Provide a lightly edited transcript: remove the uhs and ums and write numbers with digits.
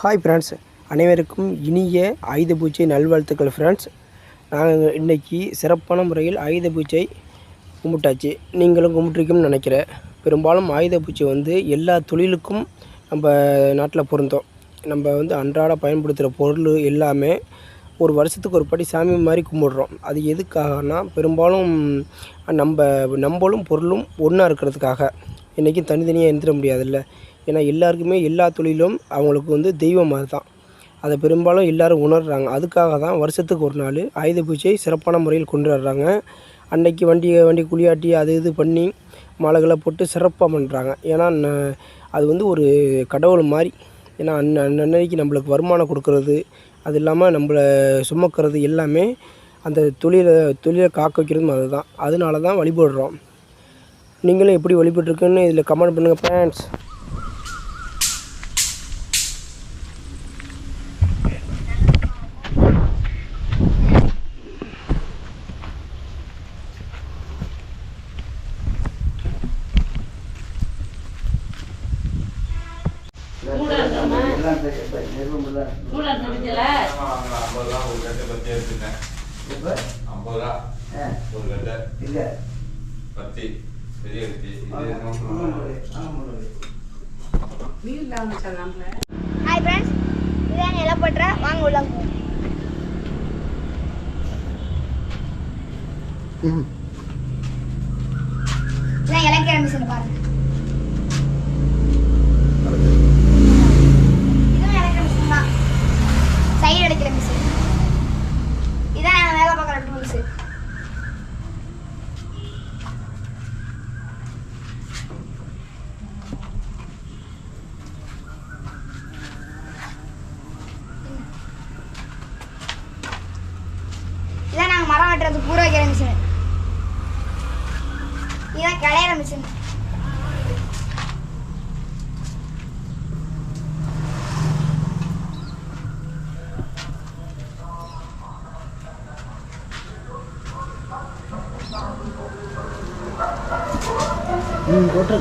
Hi friends, அனைவருக்கும் இனிய ஆயுத பூஜை நல்வாழ்த்துக்கள் ஃப்ரெண்ட்ஸ். நாங்கள் இன்றைக்கி சிறப்பான முறையில் ஆயுத பூஜை கும்பிட்டாச்சு. நீங்களும் கும்பிட்ருக்கீங்கன்னு நினைக்கிறேன். பெரும்பாலும் ஆயுத பூஜை எல்லா தொழிலுக்கும் நம்ம நாட்டில் பொருந்தோம். நம்ம அன்றாட பயன்படுத்துகிற பொருள் எல்லாமே ஒரு வருஷத்துக்கு ஒரு படி சாமி மாதிரி கும்பிட்றோம். அது எதுக்காகனா, பெரும்பாலும் நம்மளும் பொருளும் ஒன்றா இருக்கிறதுக்காக. இன்றைக்கி தனித்தனியாக இருந்துட முடியாதுல்ல. ஏன்னா எல்லாருக்குமே எல்லா தொழிலும் அவங்களுக்கு தெய்வம் மாதிரி தான். அதை பெரும்பாலும் எல்லோரும் உணர்கிறாங்க. அதுக்காக தான் வருஷத்துக்கு ஒரு நாள் ஆயுத பூஜை சிறப்பான முறையில் கொண்டாடுறாங்க. அன்றைக்கி வண்டி குளியாட்டி அது இது பண்ணி மாலைகளை போட்டு சிறப்பாக பண்ணுறாங்க. ஏன்னா அது ஒரு கடவுள் மாதிரி. ஏன்னா அன்னைக்கு நம்மளுக்கு வருமானம் கொடுக்குறது, அது இல்லாமல் நம்மளை சுமக்கிறது எல்லாமே அந்த தொழிலை காக்க வைக்கிறதும் அதுதான். அதனால தான் வழிபடுறோம். நீங்களும் எப்படி வழிபட்டுருக்குன்னு இதில் கமெண்ட் பண்ணுங்கள் ஃப்ரெண்ட்ஸ். ஹாய் ஃப்ரெண்ட்ஸ், இதான் நிலப்பற்ற வாங்க உள்ள இதான் இலக்கிற மிஷின் பாருங்க. இதுவும் இலக்கிற மிஷின் தான், சைடு அடிக்கிற மிஷின். இதான் நாங்கள் வேலை பார்க்குற டூல்ஸு. இதான் நாங்கள் மரம் வெட்டுறதுக்கு பூர வைக்கிற மிஷின். இதான் கிளையிற மிஷின். போட்டு